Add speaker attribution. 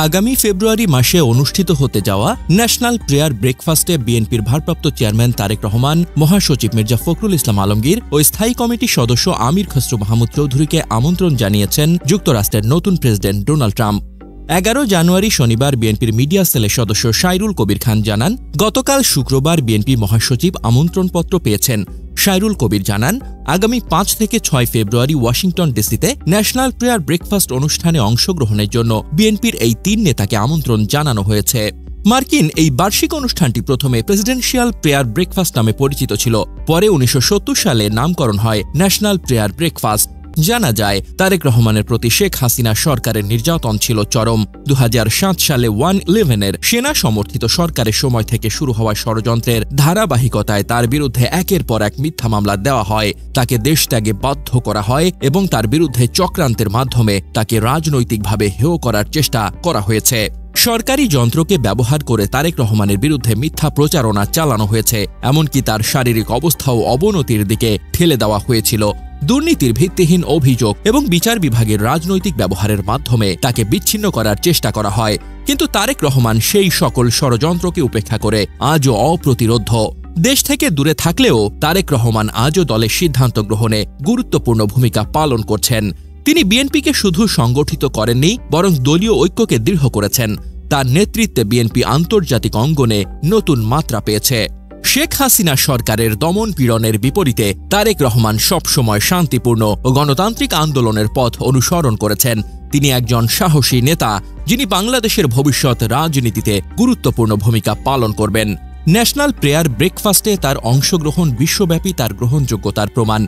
Speaker 1: আগামী ফেব্রুয়ারি মাসে অনুষ্ঠিত হতে যাওয়া ন্যাশনাল প্রেয়ার ব্রেকফাস্টে বিএনপির ভারপ্রাপ্ত চেয়ারম্যান তারেক রহমান, মহাসচিব মির্জা ফখরুল ইসলাম আলমগীর ও স্থায়ী কমিটির সদস্য আমির খসরু মাহমুদ চৌধুরীকে আমন্ত্রণ জানিয়েছেন যুক্তরাষ্ট্রের নতুন প্রেসিডেন্ট ডোনাল্ড ট্রাম্প। 11 জানুয়ারি শনিবার বিএনপির মিডিয়া সেলের সদস্য সাইরুল কবির খান জানান, গতকাল শুক্রবার বিএনপি মহাসচিব আমন্ত্রণপত্র পেয়েছেন। সাইরুল কবির জানান, আগামী 5 থেকে 6 ফেব্রুয়ারি ওয়াশিংটন ডিসিতে ন্যাশনাল প্রেয়ার ব্রেকফাস্ট অনুষ্ঠানে অংশগ্রহণের জন্য বিএনপির এই 3 নেতাকে আমন্ত্রণ জানানো হয়েছে। মার্কিন এই বার্ষিক অনুষ্ঠানটি প্রথমে প্রেসিডেন্সিয়াল প্রেয়ার ব্রেকফাস্ট নামে পরিচিত ছিল, পরে 1970 সালে নামকরণ হয় ন্যাশনাল প্রেয়ার ব্রেকফাস্ট। জানা যায়, তারেক রহমানের প্রতি শেখ হাসিনা সরকারের নির্যাতন ছিল চরম। 2007 সালে 1-11-এর সেনা সমর্থিত সরকারের সময় থেকে শুরু হওয়া ষড়যন্ত্রের ধারাবাহিকতায় তার বিরুদ্ধে একের পর এক মিথ্যা মামলা দেওয়া হয়, তাকে দেশত্যাগে বাধ্য করা হয় এবং তার বিরুদ্ধে চক্রান্তের মাধ্যমে তাকে রাজনৈতিকভাবে হেয় করার চেষ্টা করা হয়েছে। সরকারি যন্ত্রকে ব্যবহার করে তারেক রহমানের বিরুদ্ধে মিথ্যা প্রচারণা চালানো হয়েছে, এমনকি তার শারীরিক অবস্থাও অবনতির দিকে ঠেলে দেওয়া হয়েছিল। দুর্নীতির ভিত্তিহীন অভিযোগ এবং বিচার বিভাগের রাজনৈতিক ব্যবহারের মাধ্যমে তাকে বিচ্ছিন্ন করার চেষ্টা করা হয়, কিন্তু তারেক রহমান সেই সকল ষড়যন্ত্রকে উপেক্ষা করে আজও অপ্রতিরোধ্য। দেশ থেকে দূরে থাকলেও তারেক রহমান আজও দলের সিদ্ধান্ত গ্রহণে গুরুত্বপূর্ণ ভূমিকা পালন করছেন। তিনি বিএনপিকে শুধু সংগঠিত করেননি, বরং দলীয় ঐক্যকে দৃঢ় করেছেন। তার নেতৃত্বে বিএনপি আন্তর্জাতিক অঙ্গনে নতুন মাত্রা পেয়েছে। শেখ হাসিনা সরকারের দমন পীড়নের বিপরীতে তারেক রহমান সবসময় শান্তিপূর্ণ ও গণতান্ত্রিক আন্দোলনের পথ অনুসরণ করেছেন। তিনি একজন সাহসী নেতা, যিনি বাংলাদেশের ভবিষ্যৎ রাজনীতিতে গুরুত্বপূর্ণ ভূমিকা পালন করবেন। ন্যাশনাল প্রেয়ার ব্রেকফাস্টে তার অংশগ্রহণ বিশ্বব্যাপী তার গ্রহণযোগ্যতার প্রমাণ।